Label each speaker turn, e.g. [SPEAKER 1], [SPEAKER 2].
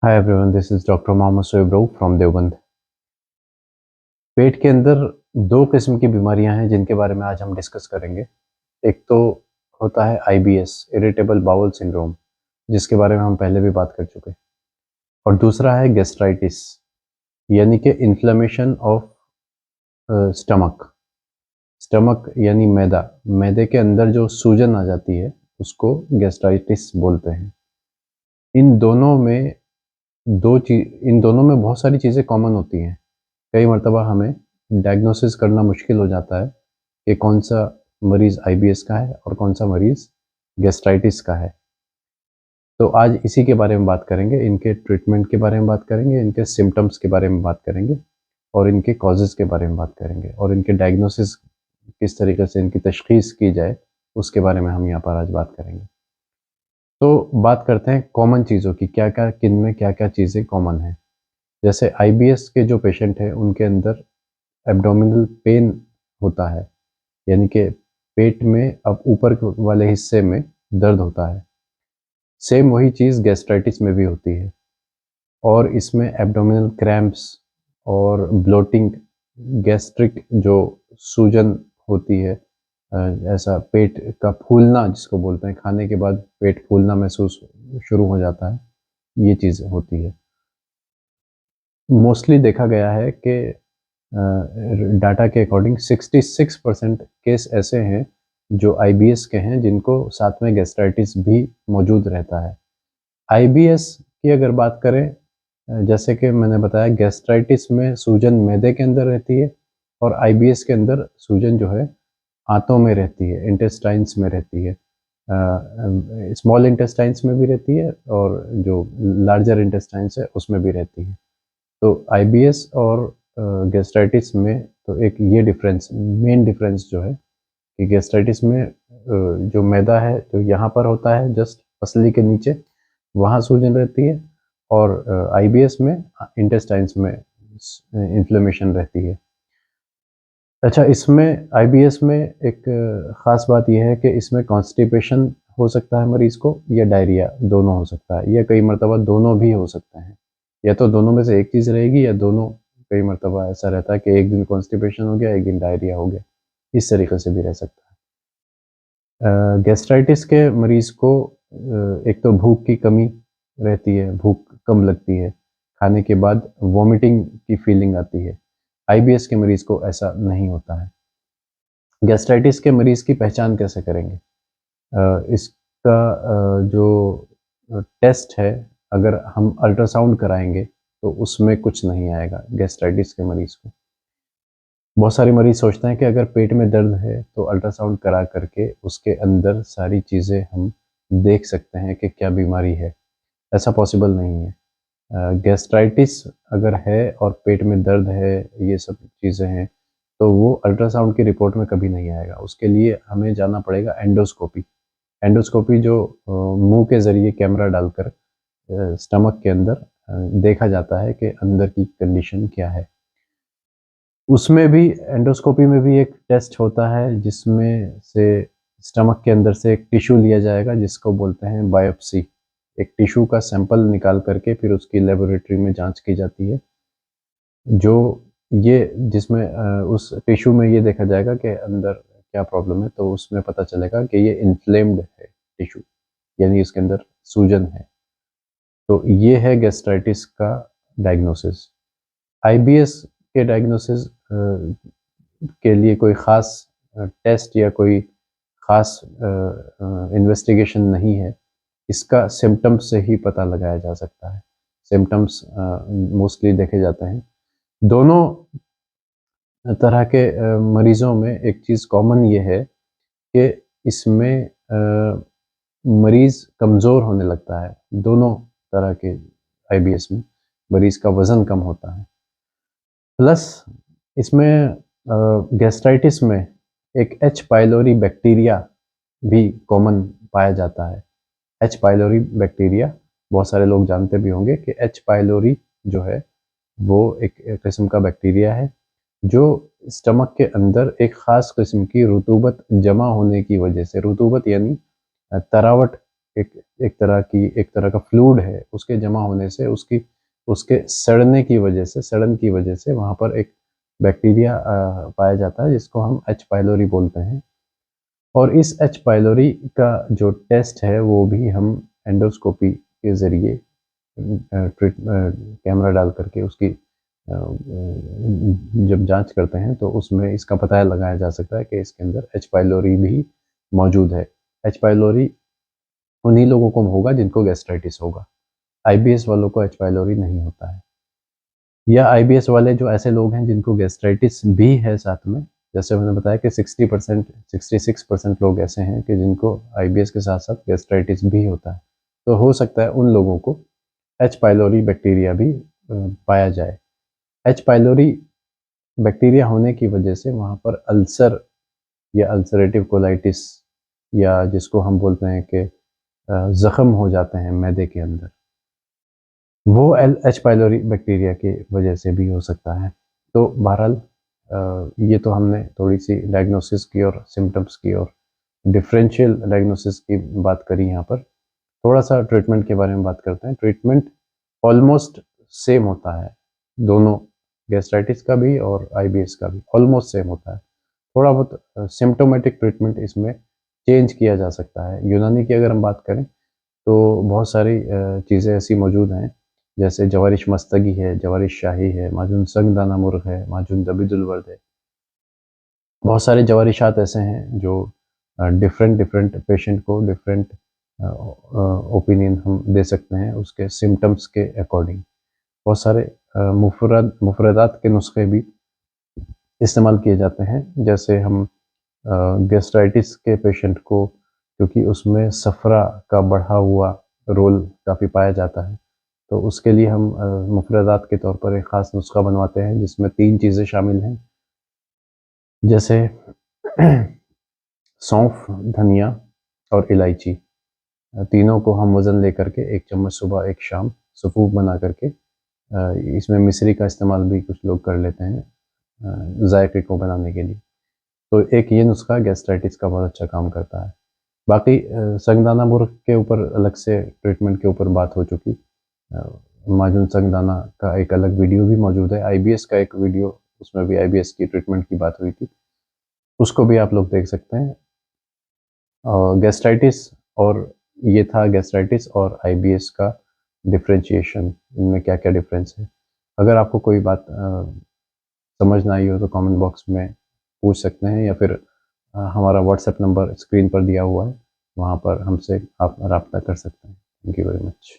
[SPEAKER 1] Hi everyone, this is doctor Mohammad Shoaib Rauf from Deoband. पेट के अंदर दो किस्म की बीमारियां हैं जिनके बारे में आज हम डिस्कस करेंगे। एक तो होता है आईबीएस, इरिटेबल बाउल सिंड्रोम, जिसके बारे में हम पहले भी बात कर चुके। और दूसरा है गैस्ट्राइटिस, यानी कि इन्फ्लेमेशन ऑफ स्टमक। स्टमक यानी मैदा, मैदे के अंदर जो सूजन आ जाती है उसको गैस्ट्राइटिस बोलते हैं। इन दोनों में इन दोनों में बहुत सारी चीज़ें कॉमन होती हैं। कई मर्तबा हमें डायग्नोसिस करना मुश्किल हो जाता है कि कौन सा मरीज़ आईबीएस का है और कौन सा मरीज़ गैस्ट्राइटिस का है। तो आज इसी के बारे में बात करेंगे, इनके ट्रीटमेंट के बारे में बात करेंगे, इनके सिम्टम्स के बारे में बात करेंगे और इनके कॉजेज़ के बारे में बात करेंगे और इनके डायग्नोसिस किस तरीके से इनकी तशख़ीस की जाए उसके बारे में हम यहाँ पर आज बात करेंगे। तो बात करते हैं कॉमन चीज़ों की, क्या-क्या किन में क्या-क्या चीज़ें कॉमन हैं। जैसे आईबीएस के जो पेशेंट हैं उनके अंदर एब्डोमिनल पेन होता है, यानी कि पेट में अब ऊपर वाले हिस्से में दर्द होता है। सेम वही चीज़ गैस्ट्राइटिस में भी होती है और इसमें एब्डोमिनल क्रैम्प्स और ब्लोटिंग, गैस्ट्रिक जो सूजन होती है, ऐसा पेट का फूलना जिसको बोलते हैं, खाने के बाद पेट फूलना महसूस शुरू हो जाता है, ये चीज़ होती है। मोस्टली देखा गया है कि डाटा के अकॉर्डिंग 66% केस ऐसे हैं जो आईबीएस के हैं जिनको साथ में गैस्ट्राइटिस भी मौजूद रहता है। आईबीएस की अगर बात करें, जैसे कि मैंने बताया, गैस्ट्राइटिस में सूजन मैदे के अंदर रहती है और आईबीएस के अंदर सूजन जो है आंतों में रहती है, इंटेस्टाइन्स में रहती है। स्मॉल इंटेस्टाइन्स में भी रहती है और जो लार्जर इंटेस्टाइन्स है उसमें भी रहती है। तो आईबीएस और गैस्ट्राइटिस में तो एक ये डिफरेंस, मेन डिफरेंस जो है कि गैस्ट्राइटिस में जो मैदा है जो यहाँ पर होता है जस्ट पसली के नीचे, वहाँ सूजन रहती है और आईबीएस में इंटेस्टाइन्स में इन्फ्लेमेशन रहती है। अच्छा, इसमें आईबीएस में एक ख़ास बात यह है कि इसमें कॉन्स्टिपेशन हो सकता है मरीज़ को या डायरिया, दोनों हो सकता है या कई मर्तबा दोनों भी हो सकते हैं। या तो दोनों में से एक चीज़ रहेगी या दोनों। कई मर्तबा ऐसा रहता है कि एक दिन कॉन्स्टिपेशन हो गया, एक दिन डायरिया हो गया, इस तरीके से भी रह सकता है। गैस्ट्राइटिस के मरीज़ को एक तो भूख की कमी रहती है, भूख कम लगती है, खाने के बाद वॉमिटिंग की फीलिंग आती है। आईबीएस के मरीज़ को ऐसा नहीं होता है। गैस्ट्राइटिस के मरीज़ की पहचान कैसे करेंगे? इसका जो टेस्ट है, अगर हम अल्ट्रासाउंड कराएँगे तो उसमें कुछ नहीं आएगा गैस्ट्राइटिस के मरीज़ को। बहुत सारे मरीज़ सोचते हैं कि अगर पेट में दर्द है तो अल्ट्रासाउंड करा करके उसके अंदर सारी चीज़ें हम देख सकते हैं कि क्या बीमारी है। ऐसा पॉसिबल नहीं है। गैस्ट्राइटिस अगर है और पेट में दर्द है, ये सब चीज़ें हैं, तो वो अल्ट्रासाउंड की रिपोर्ट में कभी नहीं आएगा। उसके लिए हमें जाना पड़ेगा एंडोस्कोपी। एंडोस्कोपी जो मुँह के ज़रिए कैमरा डालकर स्टमक के अंदर देखा जाता है कि अंदर की कंडीशन क्या है। उसमें भी, एंडोस्कोपी में भी एक टेस्ट होता है जिसमें से स्टमक के अंदर से एक टिश्यू लिया जाएगा जिसको बोलते हैं बायोप्सी। एक टिश्यू का सैंपल निकाल करके फिर उसकी लेबोरेटरी में जांच की जाती है, जो ये जिसमें उस टिश्यू में ये देखा जाएगा कि अंदर क्या प्रॉब्लम है, तो उसमें पता चलेगा कि ये इन्फ्लेम्ड है टिश्यू, यानी इसके अंदर सूजन है। तो ये है गैस्ट्राइटिस का डायग्नोसिस। आईबीएस के डायग्नोसिस के लिए कोई ख़ास टेस्ट या कोई ख़ास इन्वेस्टिगेशन नहीं है। इसका सिम्पटम्स से ही पता लगाया जा सकता है। सिम्पटम्स मोस्टली देखे जाते हैं। दोनों तरह के मरीज़ों में एक चीज़ कॉमन ये है कि इसमें मरीज़ कमज़ोर होने लगता है। दोनों तरह के आईबीएस में मरीज़ का वज़न कम होता है। प्लस इसमें गैस्ट्राइटिस में एक एच पाइलोरी बैक्टीरिया भी कॉमन पाया जाता है। एच पाइलोरी बैक्टीरिया बहुत सारे लोग जानते भी होंगे कि एच पाइलोरी जो है वो एक किस्म का बैक्टीरिया है जो स्टमक के अंदर एक ख़ास किस्म की रुतूबत जमा होने की वजह से, रुतूबत यानी तरावट, एक एक तरह का फ्लूइड है, उसके जमा होने से, उसके सड़न की वजह से वहाँ पर एक बैक्टीरिया पाया जाता है जिसको हम एच पाइलोरी बोलते हैं। और इस एच पाइलोरी का जो टेस्ट है वो भी हम एंडोस्कोपी के ज़रिए कैमरा डाल करके उसकी जब जांच करते हैं तो उसमें इसका पता लगाया जा सकता है कि इसके अंदर एच पाइलोरी भी मौजूद है। एच पाइलोरी उन्हीं लोगों को होगा जिनको गैस्ट्राइटिस होगा। आईबीएस वालों को एच पाइलोरी नहीं होता है। या आईबीएस वाले जो ऐसे लोग हैं जिनको गैस्ट्राइटिस भी है साथ में, जैसे मैंने बताया कि 60% 66% लोग ऐसे हैं कि जिनको आईबीएस के साथ-साथ गैस्ट्राइटिस भी होता है। तो हो सकता है उन लोगों को एच पाइलोरी बैक्टीरिया भी पाया जाए। एच पाइलोरी बैक्टीरिया होने की वजह से वहाँ पर अल्सर या अल्सरेटिव कोलाइटिस या जिसको हम बोलते हैं कि ज़ख्म हो जाते हैं मैदे के अंदर, वो एच पाइलोरी बैक्टीरिया की वजह से भी हो सकता है। तो बहरहाल ये तो हमने थोड़ी-सी डायग्नोसिस की और सिम्पटम्स की और डिफरेंशियल डायग्नोसिस की बात करी यहाँ पर। थोड़ा-सा ट्रीटमेंट के बारे में बात करते हैं। ट्रीटमेंट ऑलमोस्ट सेम होता है, दोनों गैस्ट्राइटिस का भी और आईबीएस का भी ऑलमोस्ट सेम होता है। थोड़ा बहुत सिम्प्टोमेटिक ट्रीटमेंट इसमें चेंज किया जा सकता है। यूनानी की अगर हम बात करें तो बहुत सारी चीज़ें ऐसी मौजूद हैं, जैसे जवारिश मस्तगी है, जवारिश शाही है, माजून संग दाना मुर्ग है, माजून दबिदुल वर्द है। बहुत सारे जवारिशात ऐसे हैं जो डिफरेंट पेशेंट को डिफरेंट ओपिनियन हम दे सकते हैं उसके सिम्पटम्स के अकॉर्डिंग। बहुत सारे मुफरदात के नुस्खे भी इस्तेमाल किए जाते हैं, जैसे हम गैस्ट्राइटिस के पेशेंट को, क्योंकि उसमें सफ़रा का बढ़ा हुआ रोल काफ़ी पाया जाता है, तो उसके लिए हम मुफरदात के तौर पर एक ख़ास नुस्खा बनवाते हैं जिसमें 3 चीज़ें शामिल हैं, जैसे सौंफ, धनिया और इलायची। तीनों को हम वज़न लेकर के 1 चम्मच सुबह 1 शाम सफ़ूफ बना करके इसमें मिश्री का इस्तेमाल भी कुछ लोग कर लेते हैं जायके को बनाने के लिए। तो एक ये नुस्खा गैस्ट्राइटिस का बहुत अच्छा काम करता है। बाकी संगदाना मुर्ग के ऊपर अलग से ट्रीटमेंट के ऊपर बात हो चुकी। अ, माजून संगदाना का एक अलग वीडियो भी मौजूद है। आईबीएस का एक वीडियो, उसमें भी आईबीएस की ट्रीटमेंट की बात हुई थी। उसको भी आप लोग देख सकते हैं। गैस्ट्राइटिस और ये था गैस्ट्राइटिस और आईबीएस का डिफरेंशिएशन, इनमें क्या-क्या डिफरेंस है। अगर आपको कोई बात समझ ना आई हो तो कमेंट बॉक्स में पूछ सकते हैं या फिर हमारा व्हाट्सएप नंबर स्क्रीन पर दिया हुआ है, वहाँ पर हमसे आप राब्ता कर सकते हैं। Thank you very much.